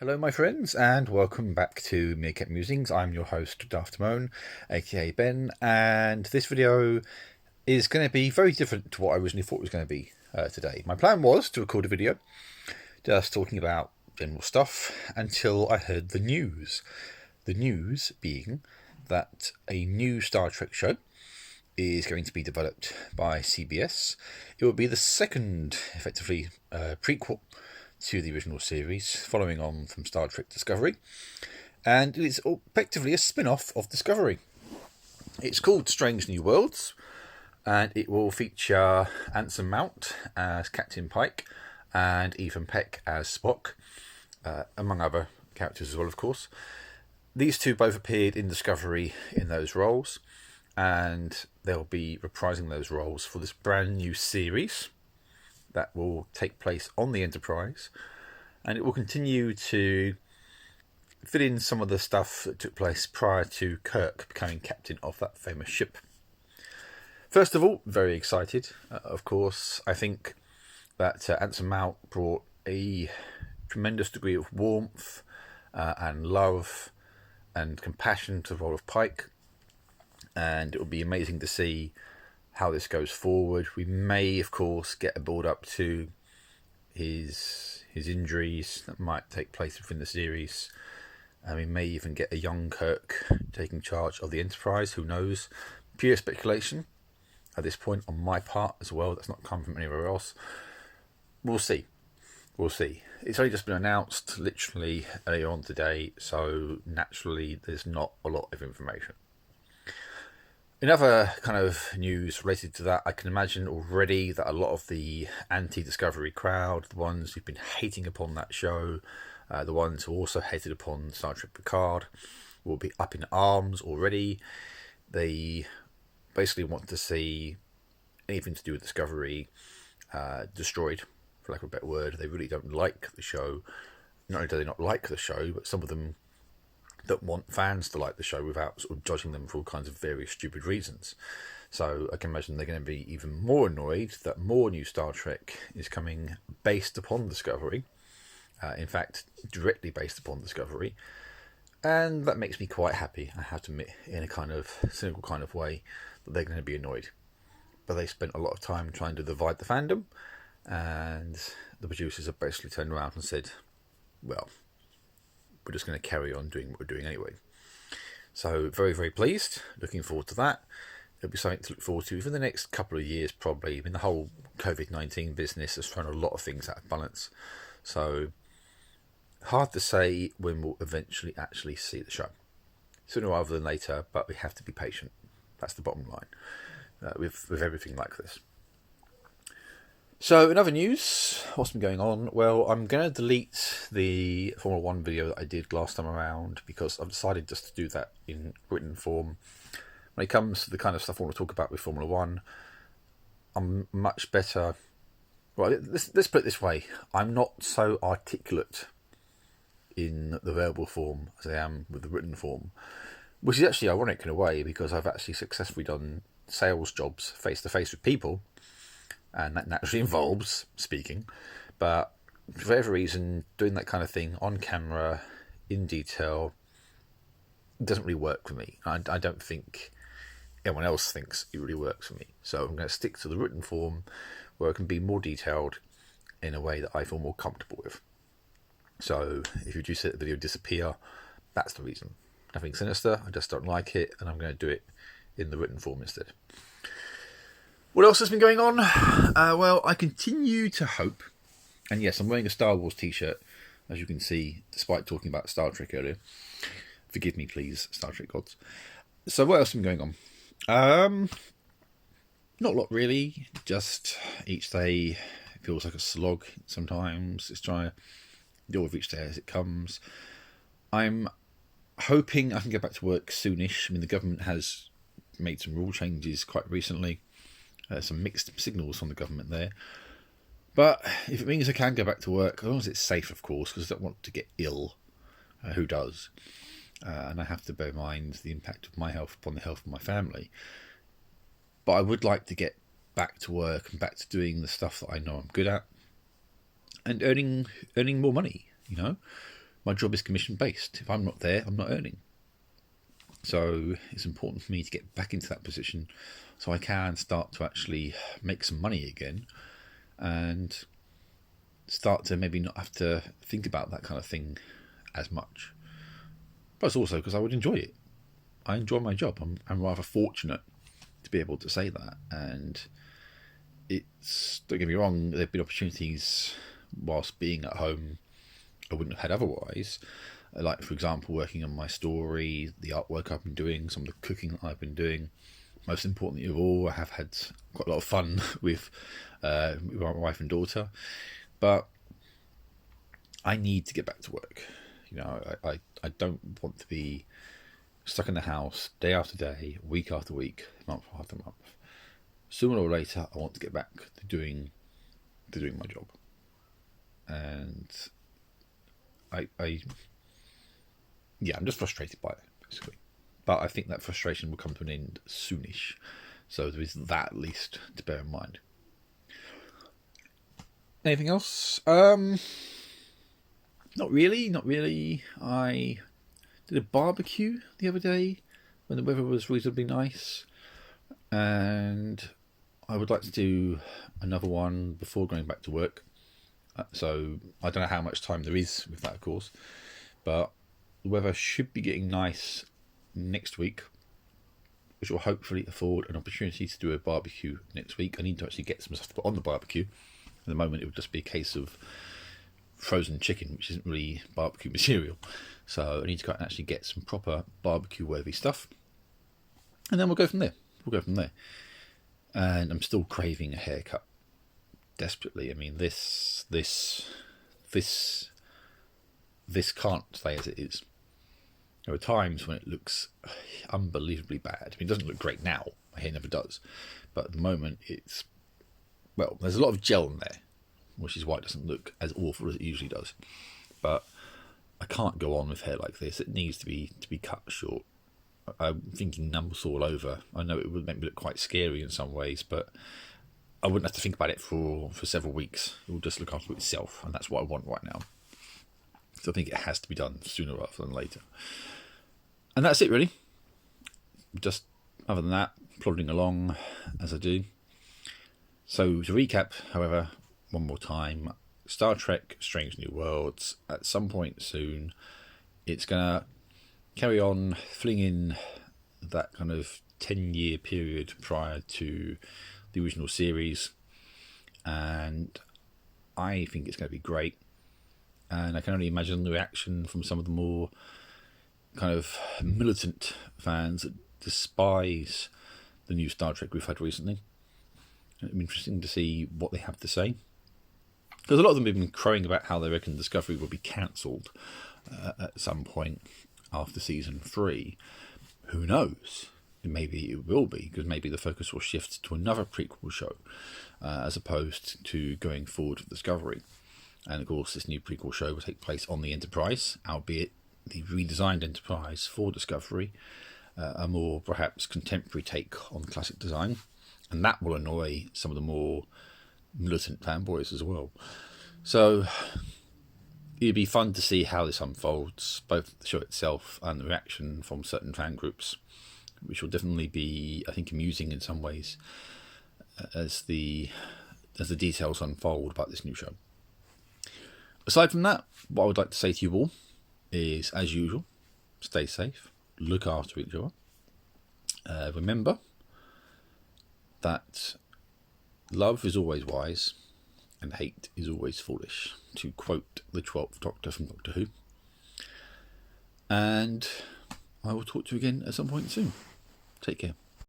Hello, my friends, and welcome back to Meerkat Musings. I'm your host, Daft Moan, aka Ben, and this video is going to be very different to what I originally thought it was going to be today. My plan was to record a video just talking about general stuff until I heard the news. The news being that a new Star Trek show is going to be developed by CBS. It will be the second, effectively, prequel to the original series, following on from Star Trek Discovery, and it is effectively a spin-off of Discovery. It's called Strange New Worlds, and it will feature Anson Mount as Captain Pike and Ethan Peck as Spock, among other characters as well, of course. These two both appeared in Discovery in those roles, and they'll be reprising those roles for this brand new series that will take place on the Enterprise, and it will continue to fit in some of the stuff that took place prior to Kirk becoming captain of that famous ship. First of all, very excited, of course. I think that Anson Mount brought a tremendous degree of warmth and love and compassion to the role of Pike, and it will be amazing to see how this goes forward. We may, of course, get a build up to his injuries that might take place within the series, and we may even get a young Kirk taking charge of the Enterprise. Who knows? Pure speculation at this point on my part as well. That's not come from anywhere else. We'll see. It's only just been announced literally earlier on today, so naturally there's not a lot of information. In other kind of news related to that, I can imagine already that a lot of the anti-Discovery crowd, the ones who've been hating upon that show, the ones who also hated upon Star Trek Picard, will be up in arms already. They basically want to see anything to do with Discovery destroyed, for lack of a better word. They really don't like the show. Not only do they not like the show, but some of them that want fans to like the show without sort of judging them for all kinds of various stupid reasons. So I can imagine they're going to be even more annoyed that more new Star Trek is coming based upon Discovery. In fact, directly based upon Discovery. And that makes me quite happy, I have to admit, in a kind of cynical kind of way, that they're going to be annoyed. But they spent a lot of time trying to divide the fandom, and the producers have basically turned around and said, well, we're just going to carry on doing what we're doing anyway. So very, very pleased. Looking forward to that. It'll be something to look forward to for the next couple of years, probably. I mean, the whole COVID-19 business has thrown a lot of things out of balance. So hard to say when we'll eventually actually see the show. Sooner rather than later, but we have to be patient. That's the bottom line with everything like this. So, in other news, what's been going on? Well, I'm going to delete the Formula 1 video that I did last time around because I've decided just to do that in written form. When it comes to the kind of stuff I want to talk about with Formula 1, I'm much better... Well, let's put it this way. I'm not so articulate in the verbal form as I am with the written form, which is actually ironic in a way because I've actually successfully done sales jobs face-to-face with people, and that naturally involves speaking, but for whatever reason, doing that kind of thing on camera, in detail, doesn't really work for me. I don't think anyone else thinks it really works for me. So I'm going to stick to the written form where I can be more detailed in a way that I feel more comfortable with. So if you do see the video disappear, that's the reason. Nothing sinister, I just don't like it, and I'm going to do it in the written form instead. What else has been going on? Well, I continue to hope, and yes, I'm wearing a Star Wars t-shirt, as you can see, despite talking about Star Trek earlier. Forgive me, please, Star Trek gods. So what else has been going on? Not a lot, really. Just each day feels like a slog sometimes. It's trying to deal with each day as it comes. I'm hoping I can get back to work soonish. I mean, the government has made some rule changes quite recently. Some mixed signals from the government there. But if it means I can go back to work, as long as it's safe, of course, because I don't want to get ill. Who does? And I have to bear in mind the impact of my health upon the health of my family. But I would like to get back to work and back to doing the stuff that I know I'm good at, and earning more money, you know. my job is commission based. If I'm not there, I'm not earning. So it's important for me to get back into that position so I can start to actually make some money again and start to maybe not have to think about that kind of thing as much. But it's also because I would enjoy it. I enjoy my job. I'm rather fortunate to be able to say that. And it's, don't get me wrong, there have been opportunities whilst being at home I wouldn't have had otherwise. Like, for example, working on my story, the artwork I've been doing, some of the cooking that I've been doing. Most importantly of all, I have had quite a lot of fun with my wife and daughter. But I need to get back to work. You know, I don't want to be stuck in the house day after day, week after week, month after month. Sooner or later, I want to get back to doing my job. And I'm just frustrated by it, basically. But I think that frustration will come to an end soonish. So there is that at least to bear in mind. Anything else? Not really. I did a barbecue the other day when the weather was reasonably nice. And I would like to do another one before going back to work. So I don't know how much time there is with that, of course. But the weather should be getting nice next week, which will hopefully afford an opportunity to do a barbecue next week. I need to actually get some stuff to put on the barbecue. At the moment, it would just be a case of frozen chicken, which isn't really barbecue material. So I need to go out and actually get some proper barbecue-worthy stuff. And then we'll go from there. And I'm still craving a haircut desperately. I mean, this can't stay as it is. There are times when it looks unbelievably bad. I mean, it doesn't look great now. My hair never does. But at the moment, there's a lot of gel in there, which is why it doesn't look as awful as it usually does. But I can't go on with hair like this. It needs to be cut short. I'm thinking numbers all over. I know it would make me look quite scary in some ways, but I wouldn't have to think about it for several weeks. It will just look after itself, and that's what I want right now. So I think it has to be done sooner rather than later. And that's it, really. Just other than that, plodding along as I do. So to recap, however, one more time, Star Trek Strange New Worlds, at some point soon, it's going to carry on filling in that kind of 10-year period prior to the original series. And I think it's going to be great. And I can only imagine the reaction from some of the more kind of militant fans that despise the new Star Trek we've had recently. It'll be interesting to see what they have to say. Because a lot of them have been crowing about how they reckon Discovery will be cancelled at some point after season 3. Who knows? Maybe it will be, because maybe the focus will shift to another prequel show as opposed to going forward with Discovery. And of course, this new prequel show will take place on the Enterprise, albeit the redesigned Enterprise for Discovery, a more perhaps contemporary take on the classic design. And that will annoy some of the more militant fanboys as well. So it'd be fun to see how this unfolds, both the show itself and the reaction from certain fan groups, which will definitely be, I think, amusing in some ways as the details unfold about this new show. Aside from that, what I would like to say to you all is, as usual, stay safe, look after each other. Remember that love is always wise and hate is always foolish, to quote the 12th Doctor from Doctor Who. And I will talk to you again at some point soon. Take care.